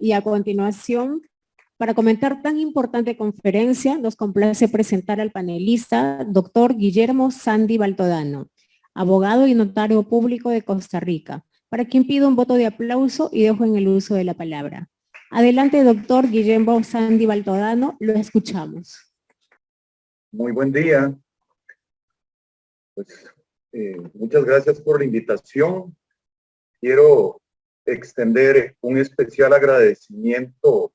Y a continuación, para comentar tan importante conferencia, nos complace presentar al panelista, doctor Guillermo Sandy Baltodano, abogado y notario público de Costa Rica, para quien pido un voto de aplauso y dejo en el uso de la palabra. Adelante, doctor Guillermo Sandy Baltodano, lo escuchamos. Muy buen día. Pues, muchas gracias por la invitación. Quiero extender un especial agradecimiento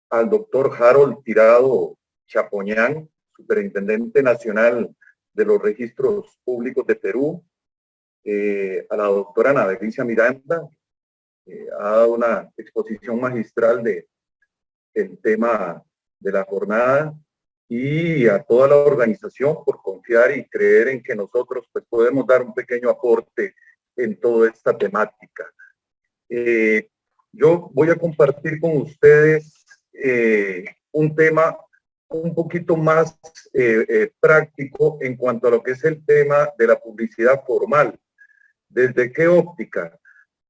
al doctor Harold Tirado Chapoñán, Superintendente Nacional de los Registros Públicos de Perú, a la doctora Ana Belicia Miranda, ha dado una exposición magistral del tema de la jornada, y a toda la organización por confiar y creer en que nosotros pues podemos dar un pequeño aporte en toda esta temática. Yo voy a compartir con ustedes un tema un poquito más práctico en cuanto a lo que es el tema de la publicidad formal. ¿Desde qué óptica?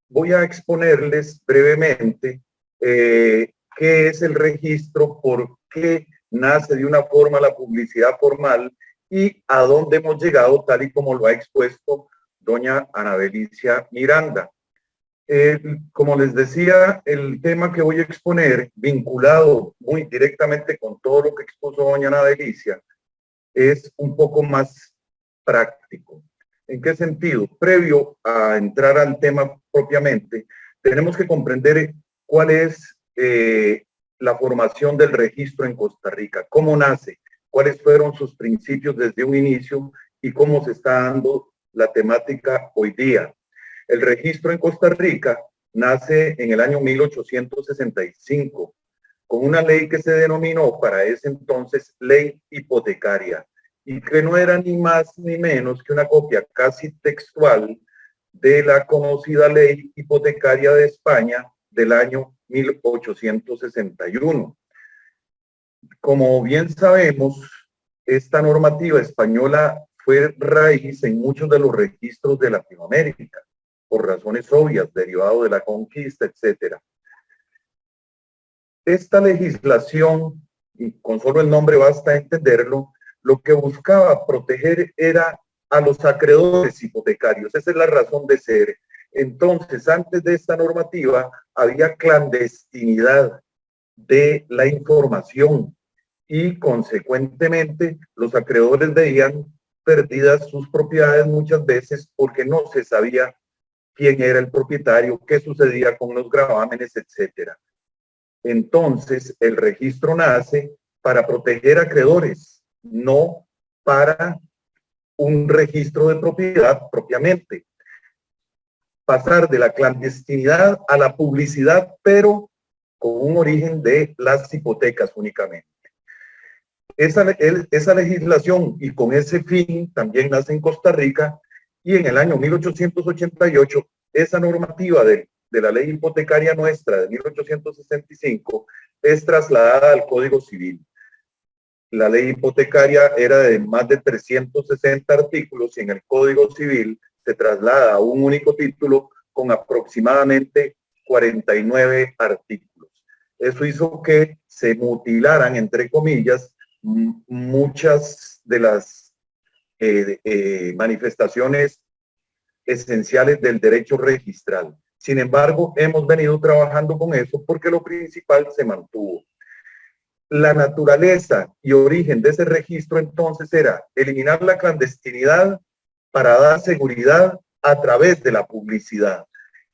Voy a exponerles brevemente qué es el registro, por qué nace de una forma la publicidad formal y a dónde hemos llegado, tal y como lo ha expuesto doña Ana Belicia Miranda. Como les decía, el tema que voy a exponer, vinculado muy directamente con todo lo que expuso doña Ana Belicia, es un poco más práctico. ¿En qué sentido? Previo a entrar al tema propiamente, tenemos que comprender cuál es la formación del registro en Costa Rica, cómo nace, cuáles fueron sus principios desde un inicio y cómo se está dando la temática hoy día. El registro en Costa Rica nace en el año 1865 con una ley que se denominó para ese entonces Ley Hipotecaria, y que no era ni más ni menos que una copia casi textual de la conocida Ley Hipotecaria de España del año 1861. Como bien sabemos, esta normativa española fue raíz en muchos de los registros de Latinoamérica, por razones obvias, derivado de la conquista, etc. Esta legislación, y con solo el nombre basta entenderlo, lo que buscaba proteger era a los acreedores hipotecarios. Esa es la razón de ser. Entonces, antes de esta normativa, había clandestinidad de la información y, consecuentemente, los acreedores veían perdidas sus propiedades muchas veces porque no se sabía quién era el propietario, qué sucedía con los gravámenes, etcétera. Entonces, el registro nace para proteger acreedores, no para un registro de propiedad propiamente. Pasar de la clandestinidad a la publicidad, pero con un origen de las hipotecas únicamente. Esa legislación y con ese fin también nace en Costa Rica, y en el año 1888 esa normativa de la ley hipotecaria nuestra de 1865 es trasladada al Código Civil. La ley hipotecaria era de más de 360 artículos y en el Código Civil se traslada a un único título con aproximadamente 49 artículos. Eso hizo que se mutilaran, entre comillas, muchas de las manifestaciones esenciales del derecho registral. Sin embargo, hemos venido trabajando con eso porque lo principal se mantuvo. La naturaleza y origen de ese registro entonces era eliminar la clandestinidad para dar seguridad a través de la publicidad.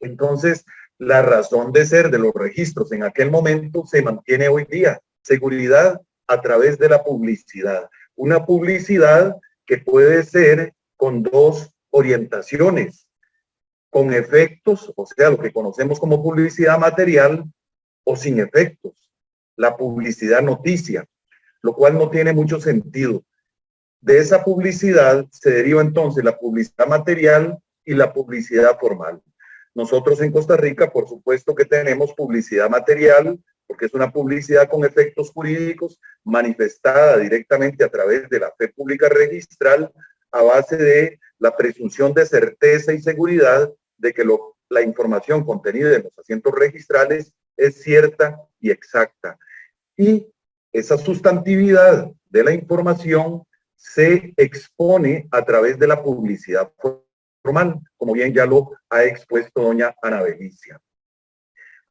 Entonces, la razón de ser de los registros en aquel momento se mantiene hoy día. Seguridad a través de la publicidad. Una publicidad que puede ser con dos orientaciones, con efectos, o sea, lo que conocemos como publicidad material, o sin efectos, la publicidad noticia, lo cual no tiene mucho sentido. De esa publicidad se deriva entonces la publicidad material y la publicidad formal. Nosotros en Costa Rica, por supuesto que tenemos publicidad material, porque es una publicidad con efectos jurídicos manifestada directamente a través de la fe pública registral, a base de la presunción de certeza y seguridad de que la información contenida en los asientos registrales es cierta y exacta. Y esa sustantividad de la información se expone a través de la publicidad formal, como bien ya lo ha expuesto doña Ana Belicia.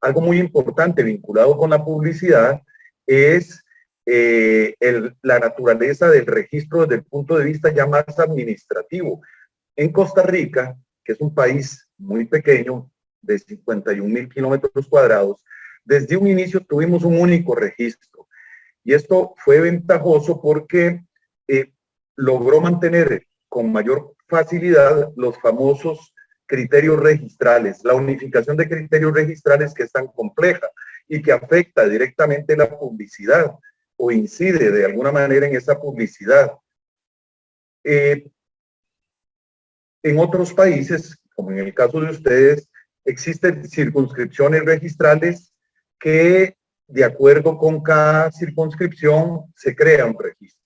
Algo muy importante vinculado con la publicidad es la naturaleza del registro desde el punto de vista ya más administrativo. En Costa Rica, que es un país muy pequeño, de 51,000 kilómetros cuadrados, desde un inicio tuvimos un único registro. Y esto fue ventajoso porque logró mantener con mayor facilidad los famosos criterios registrales, la unificación de criterios registrales que es tan compleja y que afecta directamente la publicidad o incide de alguna manera en esa publicidad. En otros países, como en el caso de ustedes, existen circunscripciones registrales que, de acuerdo con cada circunscripción, se crea un registro.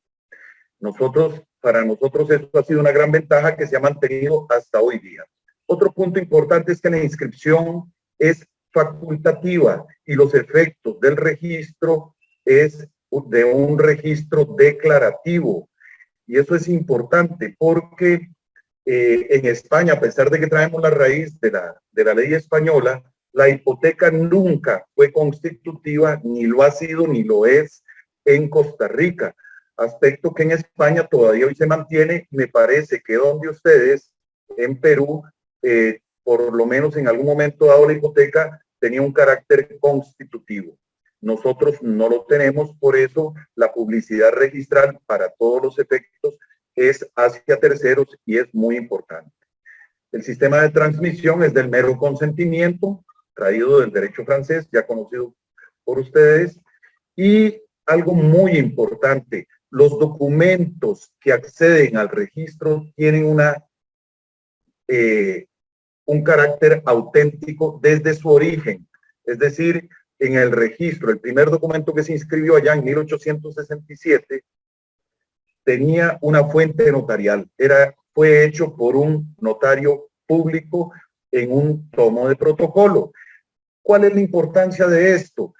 Para nosotros esto ha sido una gran ventaja que se ha mantenido hasta hoy día. Otro punto importante es que la inscripción es facultativa y los efectos del registro es de un registro declarativo. Y eso es importante porque en España, a pesar de que traemos la raíz de la ley española, la hipoteca nunca fue constitutiva, ni lo ha sido, ni lo es en Costa Rica. Aspecto que en España todavía hoy se mantiene. Me parece que donde ustedes, en Perú, por lo menos en algún momento dado la hipoteca tenía un carácter constitutivo. Nosotros no lo tenemos, por eso la publicidad registral para todos los efectos es hacia terceros y es muy importante. El sistema de transmisión es del mero consentimiento, traído del derecho francés, ya conocido por ustedes, y algo muy importante, los documentos que acceden al registro tienen un carácter auténtico desde su origen. Es decir, en el registro, el primer documento que se inscribió allá en 1867 tenía una fuente notarial. Fue hecho por un notario público en un tomo de protocolo. ¿Cuál es la importancia de esto?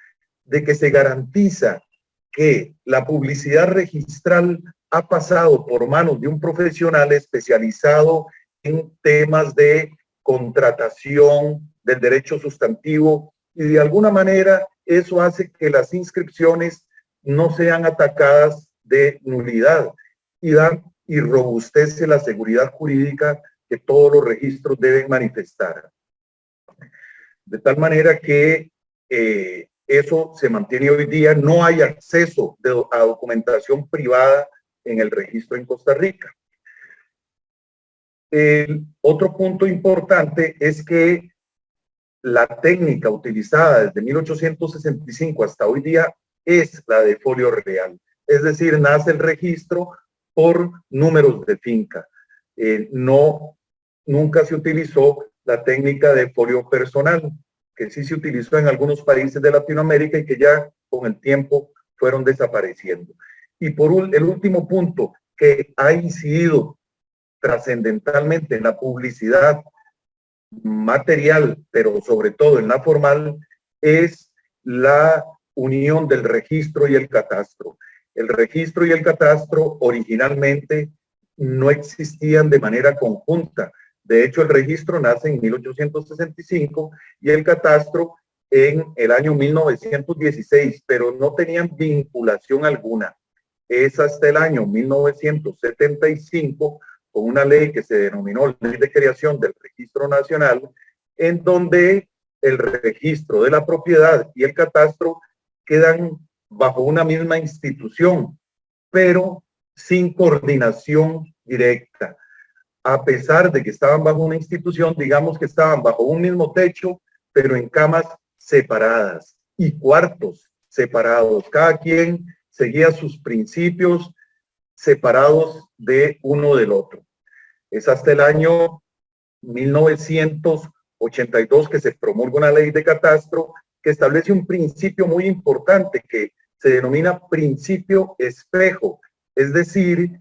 De que se garantiza que la publicidad registral ha pasado por manos de un profesional especializado en temas de contratación, del derecho sustantivo, y de alguna manera eso hace que las inscripciones no sean atacadas de nulidad y robustece la seguridad jurídica que todos los registros deben manifestar. De tal manera que eso se mantiene hoy día. No hay acceso a documentación privada en el registro en Costa Rica. El otro punto importante es que la técnica utilizada desde 1865 hasta hoy día es la de folio real. Es decir, nace el registro por números de finca. Nunca se utilizó la técnica de folio personal, que sí se utilizó en algunos países de Latinoamérica y que ya con el tiempo fueron desapareciendo. Y el último punto que ha incidido trascendentalmente en la publicidad material, pero sobre todo en la formal, es la unión del registro y el catastro. El registro y el catastro originalmente no existían de manera conjunta. De hecho, el registro nace en 1865 y el catastro en el año 1916, pero no tenían vinculación alguna. Es hasta el año 1975, con una ley que se denominó Ley de Creación del Registro Nacional, en donde el registro de la propiedad y el catastro quedan bajo una misma institución, pero sin coordinación directa. A pesar de que estaban bajo una institución, digamos que estaban bajo un mismo techo, pero en camas separadas y cuartos separados. Cada quien seguía sus principios separados de uno del otro. Es hasta el año 1982 que se promulga una ley de catastro que establece un principio muy importante que se denomina principio espejo. Es decir,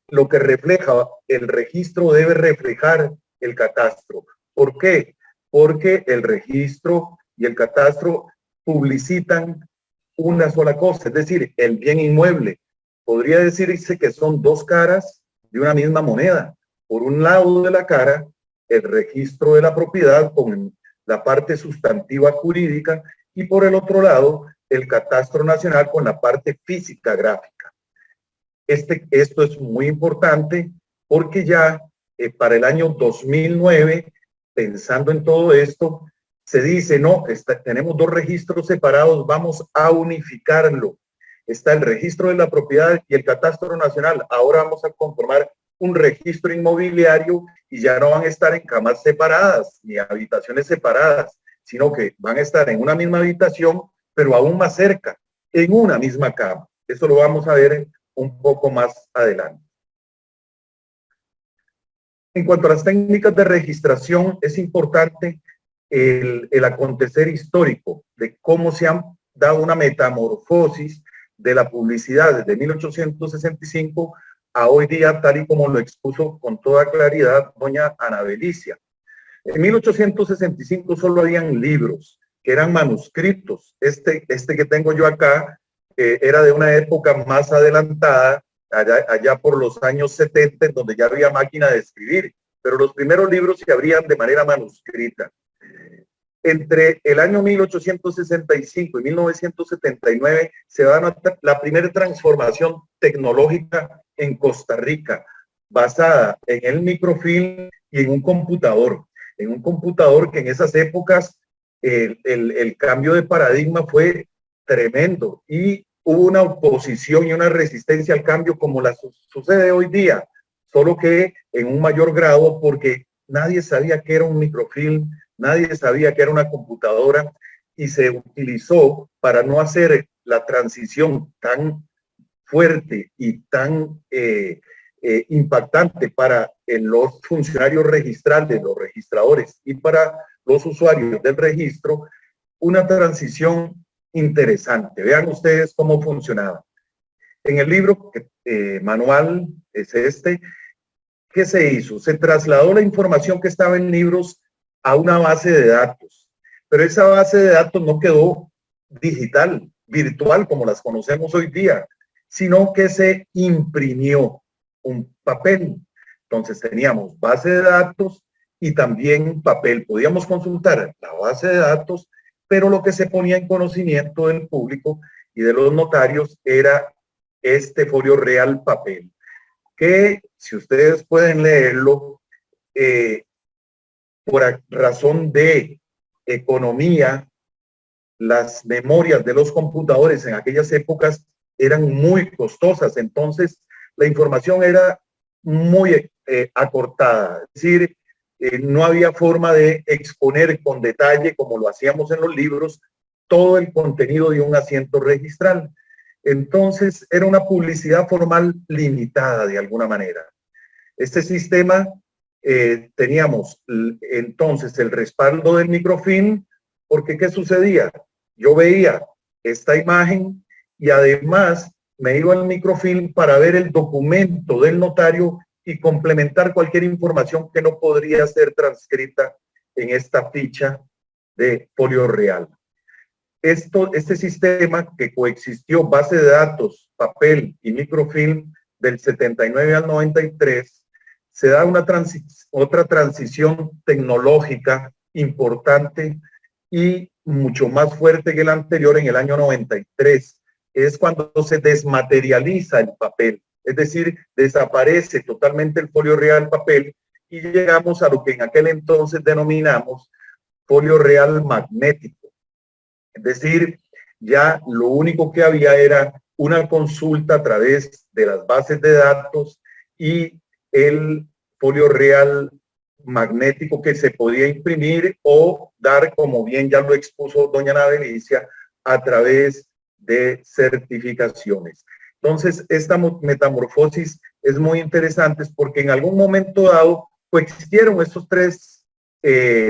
lo que refleja el registro debe reflejar el catastro. ¿Por qué? Porque el registro y el catastro publicitan una sola cosa, es decir, el bien inmueble. Podría decirse que son dos caras de una misma moneda. Por un lado de la cara, el registro de la propiedad con la parte sustantiva jurídica y por el otro lado, el catastro nacional con la parte física gráfica. Esto es muy importante porque ya para el año 2009, pensando en todo esto, se dice, no, tenemos dos registros separados, vamos a unificarlo. Está el registro de la propiedad y el catastro nacional. Ahora vamos a conformar un registro inmobiliario y ya no van a estar en camas separadas ni habitaciones separadas, sino que van a estar en una misma habitación, pero aún más cerca, en una misma cama. Eso lo vamos a ver un poco más adelante. En cuanto a las técnicas de registración, es importante el acontecer histórico de cómo se han dado una metamorfosis de la publicidad desde 1865 a hoy día, tal y como lo expuso con toda claridad doña Ana Belicia. En 1865 solo habían libros, que eran manuscritos. Este que tengo yo acá era de una época más adelantada, allá por los años 70, en donde ya había máquina de escribir, pero los primeros libros se abrían de manera manuscrita. Entre el año 1865 y 1979 se da la primera transformación tecnológica en Costa Rica, basada en el microfilm y en un computador que en esas épocas el cambio de paradigma fue tremendo y hubo una oposición y una resistencia al cambio como la sucede hoy día, solo que en un mayor grado porque nadie sabía qué era un microfilm, nadie sabía qué era una computadora y se utilizó para no hacer la transición tan fuerte y tan impactante para los funcionarios registrales, los registradores y para los usuarios del registro, una transición interesante. Vean ustedes cómo funcionaba. En el libro manual es este, ¿qué se hizo? Se trasladó la información que estaba en libros a una base de datos, pero esa base de datos no quedó digital, virtual, como las conocemos hoy día, sino que se imprimió un papel. Entonces teníamos base de datos y también papel. Podíamos consultar la base de datos, pero lo que se ponía en conocimiento del público y de los notarios era este folio real papel, que si ustedes pueden leerlo, por razón de economía, las memorias de los computadores en aquellas épocas eran muy costosas, entonces la información era muy acortada, es decir, no había forma de exponer con detalle, como lo hacíamos en los libros, todo el contenido de un asiento registral. Entonces era una publicidad formal limitada de alguna manera. Este sistema teníamos entonces el respaldo del microfilm, porque ¿qué sucedía? Yo veía esta imagen y además me iba al microfilm para ver el documento del notario y complementar cualquier información que no podría ser transcrita en esta ficha de folio real. Este sistema que coexistió base de datos, papel y microfilm del 79 al 93, se da otra transición tecnológica importante y mucho más fuerte que la anterior en el año 93. Es cuando se desmaterializa el papel, es decir, desaparece totalmente el folio real papel y llegamos a lo que en aquel entonces denominamos folio real magnético. Es decir, ya lo único que había era una consulta a través de las bases de datos y el folio real magnético que se podía imprimir o dar, como bien ya lo expuso doña Ana Belicia, a través de certificaciones. Entonces, esta metamorfosis es muy interesante porque en algún momento dado coexistieron estos tres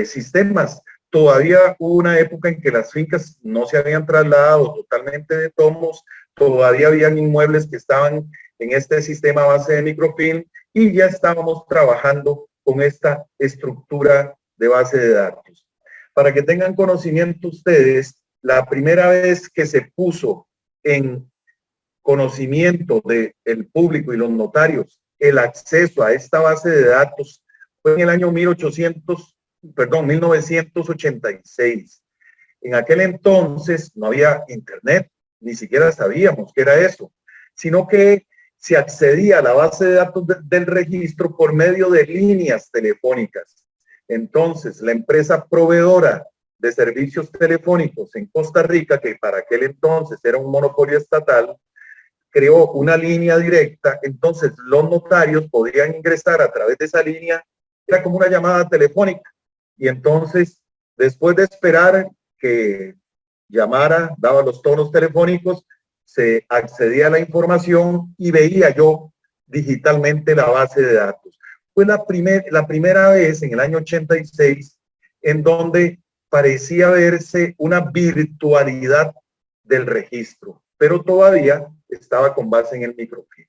sistemas. Todavía hubo una época en que las fincas no se habían trasladado totalmente de tomos, todavía habían inmuebles que estaban en este sistema base de microfilm y ya estábamos trabajando con esta estructura de base de datos. Para que tengan conocimiento ustedes, la primera vez que se puso en conocimiento del público y los notarios el acceso a esta base de datos fue en el año 1986. En aquel entonces no había internet, ni siquiera sabíamos qué era eso, sino que se accedía a la base de datos del registro por medio de líneas telefónicas. Entonces, la empresa proveedora de servicios telefónicos en Costa Rica, que para aquel entonces era un monopolio estatal, creó una línea directa. Entonces los notarios podían ingresar a través de esa línea, era como una llamada telefónica, y entonces después de esperar que llamara, daba los tonos telefónicos, se accedía a la información y veía yo digitalmente la base de datos. Fue la primera vez en el año 86 en donde parecía verse una virtualidad del registro, pero todavía estaba con base en el microfilm.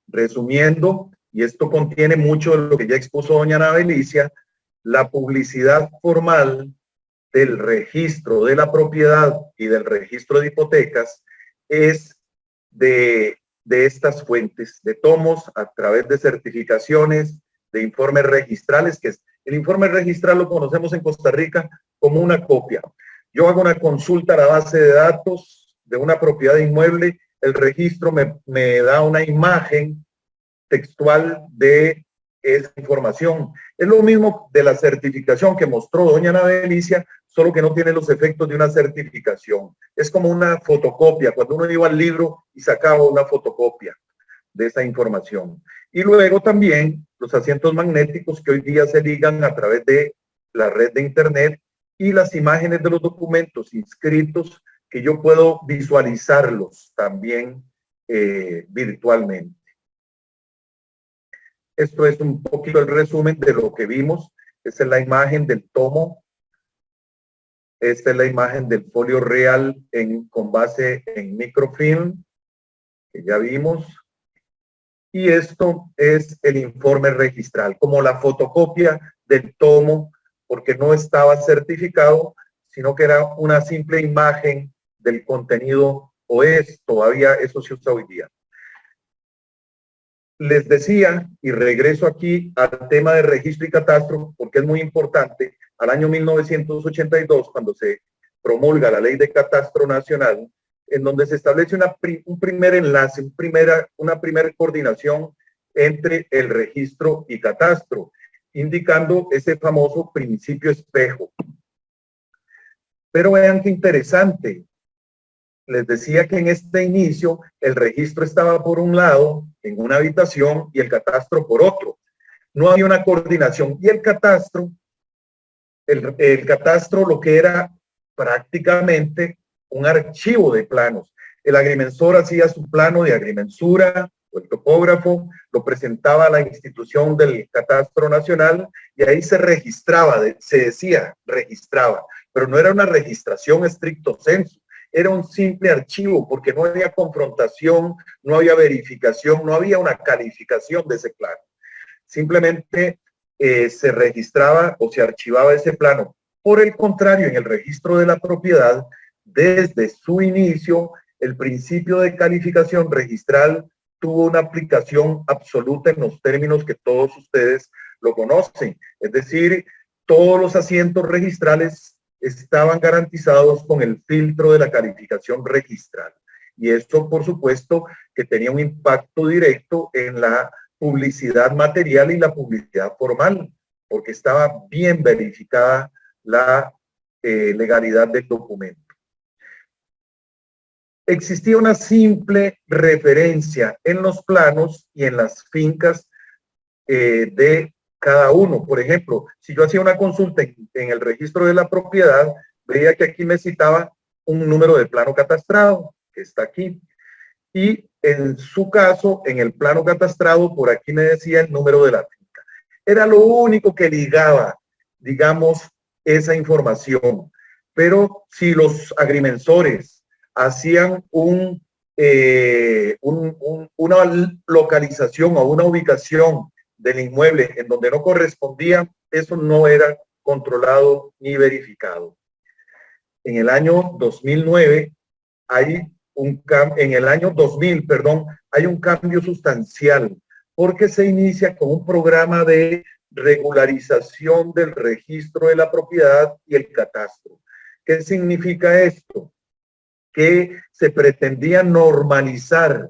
Resumiendo, y esto contiene mucho de lo que ya expuso doña Ana Belicia, la publicidad formal del registro de la propiedad y del registro de hipotecas es de estas fuentes, de tomos a través de certificaciones, de informes registrales, que es, el informe registral lo conocemos en Costa Rica como una copia. Yo hago una consulta a la base de datos de una propiedad inmueble, el registro me da una imagen textual de esa información. Es lo mismo de la certificación que mostró doña Ana Belicia, solo que no tiene los efectos de una certificación. Es como una fotocopia, cuando uno iba al libro y sacaba una fotocopia de esa información. Y luego también los asientos magnéticos que hoy día se ligan a través de la red de internet y las imágenes de los documentos inscritos que yo puedo visualizarlos también virtualmente. Esto es un poquito el resumen de lo que vimos. Esta es la imagen del tomo. Esta es la imagen del folio real con base en microfilm, que ya vimos. Y esto es el informe registral, como la fotocopia del tomo, porque no estaba certificado, sino que era una simple imagen del contenido, o es todavía, eso se usa hoy día. Les decía, y regreso aquí al tema de registro y catastro, porque es muy importante, al año 1982, cuando se promulga la Ley de Catastro Nacional, en donde se establece un primer enlace, una primera coordinación entre el registro y catastro, indicando ese famoso principio espejo. Pero vean qué interesante. Les decía que en este inicio el registro estaba por un lado en una habitación y el catastro por otro. No había una coordinación. Y el catastro lo que era prácticamente un archivo de planos. El agrimensor hacía su plano de agrimensura, o el topógrafo lo presentaba a la institución del Catastro Nacional y ahí se registraba, se decía registraba, pero no era una registración estricto sensu. Era un simple archivo porque no había confrontación, no había verificación, no había una calificación de ese plano. Simplemente se registraba o se archivaba ese plano. Por el contrario, en el registro de la propiedad, desde su inicio, el principio de calificación registral tuvo una aplicación absoluta en los términos que todos ustedes lo conocen. Es decir, todos los asientos registrales estaban garantizados con el filtro de la calificación registral. Y esto, por supuesto, que tenía un impacto directo en la publicidad material y la publicidad formal, porque estaba bien verificada la legalidad del documento. Existía una simple referencia en los planos y en las fincas de cada uno. Por ejemplo, si yo hacía una consulta en el registro de la propiedad, veía que aquí me citaba un número de plano catastrado, que está aquí. Y en su caso, en el plano catastrado, por aquí me decía el número de la finca. Era lo único que ligaba, digamos, esa información. Pero si los agrimensores hacían una localización o una ubicación del inmueble en donde no correspondía, eso no era controlado ni verificado. En el año 2009 en el año 2000, perdón, hay un cambio sustancial porque se inicia con un programa de regularización del registro de la propiedad y el catastro. ¿Qué significa esto? Que se pretendía normalizar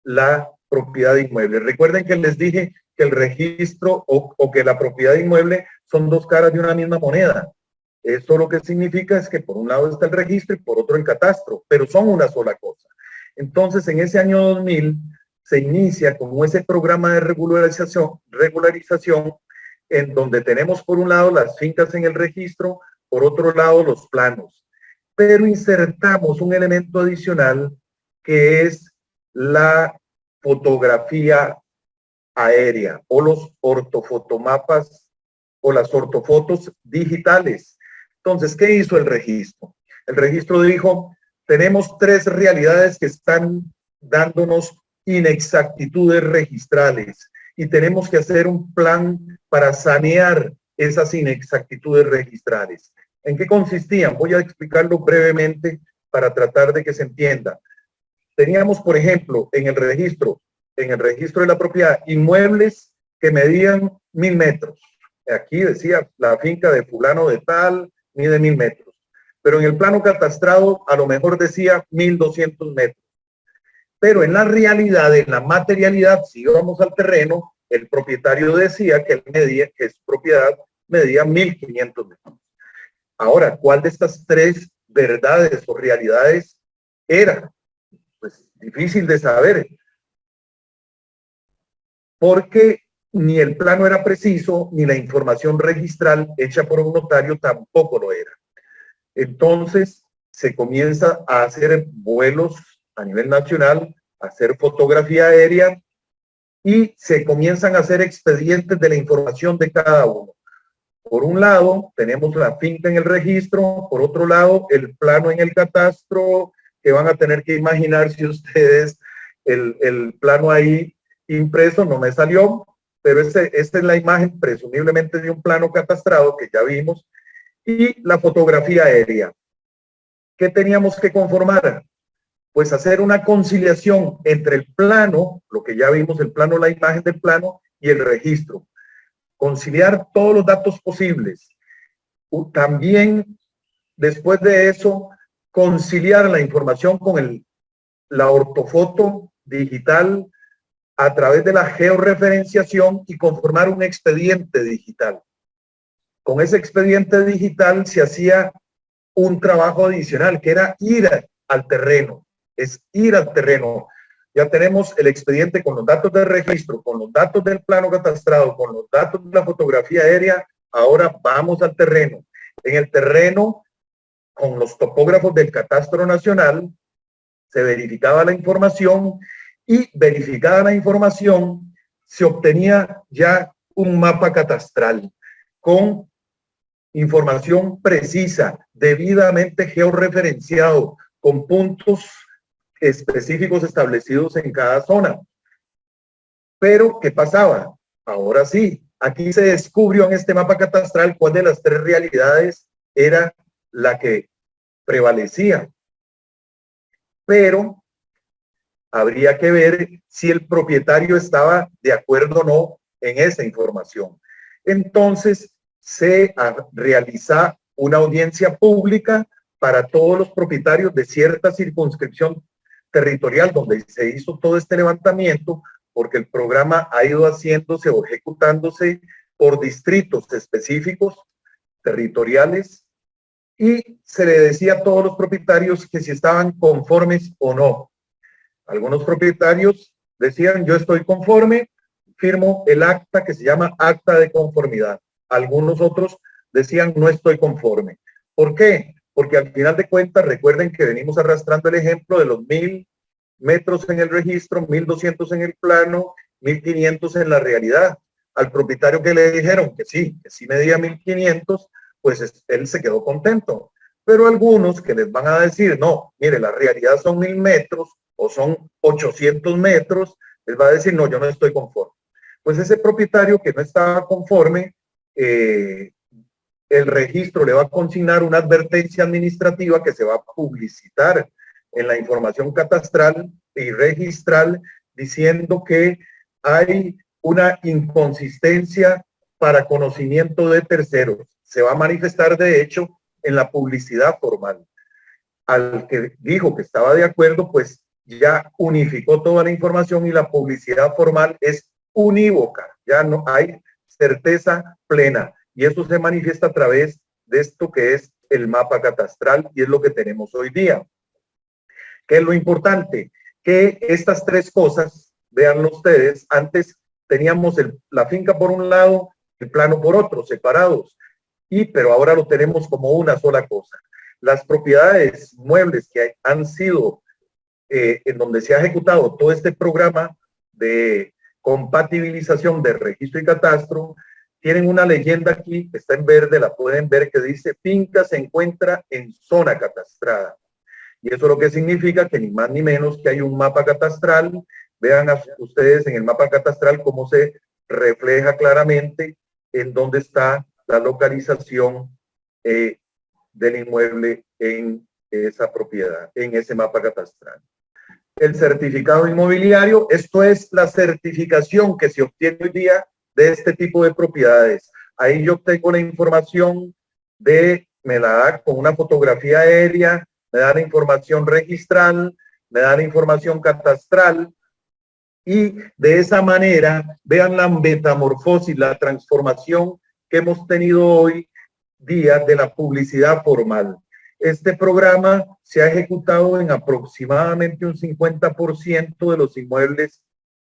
la propiedad inmueble. Recuerden que les dije que el registro o que la propiedad inmueble son dos caras de una misma moneda. Eso lo que significa es que por un lado está el registro y por otro el catastro, pero son una sola cosa. Entonces, en ese año 2000 se inicia con ese programa de regularización en donde tenemos por un lado las fincas en el registro, por otro lado los planos. Pero insertamos un elemento adicional que es la fotografía aérea o los ortofotomapas o las ortofotos digitales. Entonces, ¿qué hizo el registro? El registro dijo, tenemos tres realidades que están dándonos inexactitudes registrales y tenemos que hacer un plan para sanear esas inexactitudes registrales. ¿En qué consistían? Voy a explicarlo brevemente para tratar de que se entienda. Teníamos, por ejemplo, en el registro de la propiedad, inmuebles que medían 1000 metros. Aquí decía la finca de fulano de tal, mide 1000 metros. Pero en el plano catastrado a lo mejor decía 1200 metros. Pero en la realidad, en la materialidad, si íbamos al terreno, el propietario decía que su propiedad medía 1500 metros. Ahora, ¿cuál de estas tres verdades o realidades era? Pues difícil de saber. Porque ni el plano era preciso, ni la información registral hecha por un notario tampoco lo era. Entonces, se comienza a hacer vuelos a nivel nacional, a hacer fotografía aérea y se comienzan a hacer expedientes de la información de cada uno. Por un lado, tenemos la finca en el registro, por otro lado, el plano en el catastro, que van a tener que imaginarse ustedes el plano ahí impreso, no me salió, pero esta es la imagen presumiblemente de un plano catastrado que ya vimos, y la fotografía aérea. ¿Qué teníamos que conformar? Pues hacer una conciliación entre el plano, lo que ya vimos, el plano, la imagen del plano, y el registro. Conciliar todos los datos posibles. También, después de eso, conciliar la información con la ortofoto digital a través de la georreferenciación y conformar un expediente digital. Con ese expediente digital se hacía un trabajo adicional, que era ir al terreno. Es ir al terreno. Ya tenemos el expediente con los datos del registro, con los datos del plano catastrado, con los datos de la fotografía aérea. Ahora vamos al terreno. En el terreno, con los topógrafos del Catastro Nacional, se verificaba la información y verificada la información, se obtenía ya un mapa catastral con información precisa, debidamente georreferenciado, con puntos específicos establecidos en cada zona. Pero, ¿qué pasaba? Ahora sí, aquí se descubrió en este mapa catastral cuál de las tres realidades era la que prevalecía. Pero habría que ver si el propietario estaba de acuerdo o no en esa información. Entonces, se realiza una audiencia pública para todos los propietarios de cierta circunscripción territorial donde se hizo todo este levantamiento, porque el programa ha ido haciéndose o ejecutándose por distritos específicos territoriales, y se le decía a todos los propietarios que si estaban conformes o no. Algunos propietarios decían, yo estoy conforme, firmo el acta que se llama acta de conformidad. Algunos otros decían, no estoy conforme. ¿Por qué? Porque al final de cuentas, recuerden que venimos arrastrando el ejemplo de los 1000 metros en el registro, 1200 en el plano, 1500 en la realidad. Al propietario que le dijeron que sí medía 1500, pues él se quedó contento. Pero algunos que les van a decir, no, mire, la realidad son 1000 metros o son 800 metros, les va a decir, no, yo no estoy conforme. Pues ese propietario que no estaba conforme el registro le va a consignar una advertencia administrativa que se va a publicitar en la información catastral y registral diciendo que hay una inconsistencia para conocimiento de terceros. Se va a manifestar, de hecho, en la publicidad formal. Al que dijo que estaba de acuerdo, pues ya unificó toda la información y la publicidad formal es unívoca. Ya no hay certeza plena. Y eso se manifiesta a través de esto que es el mapa catastral y es lo que tenemos hoy día. ¿Qué es lo importante? Que estas tres cosas, véanlo ustedes, antes teníamos la finca por un lado, el plano por otro, separados, pero ahora lo tenemos como una sola cosa. Las propiedades muebles que han sido, en donde se ha ejecutado todo este programa de compatibilización de registro y catastro, tienen una leyenda aquí, está en verde, la pueden ver, que dice finca se encuentra en zona catastrada. Y eso lo que significa que ni más ni menos que hay un mapa catastral. Vean ustedes en el mapa catastral cómo se refleja claramente en dónde está la localización del inmueble en esa propiedad, en ese mapa catastral. El certificado inmobiliario, esto es la certificación que se obtiene hoy día de este tipo de propiedades. Ahí yo tengo la información me la da con una fotografía aérea, me da la información registral, me da la información catastral y de esa manera vean la metamorfosis, la transformación que hemos tenido hoy día de la publicidad formal. Este programa se ha ejecutado en aproximadamente un 50% de los inmuebles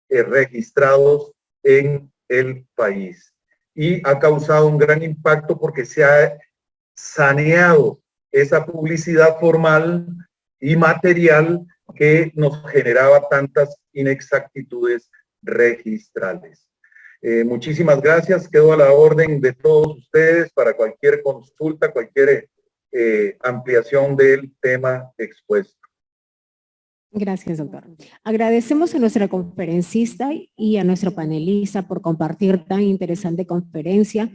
registrados en el país y ha causado un gran impacto porque se ha saneado esa publicidad formal y material que nos generaba tantas inexactitudes registrales. Muchísimas gracias, quedo a la orden de todos ustedes para cualquier consulta, cualquier ampliación del tema expuesto. Gracias, doctor. Agradecemos a nuestra conferencista y a nuestro panelista por compartir tan interesante conferencia.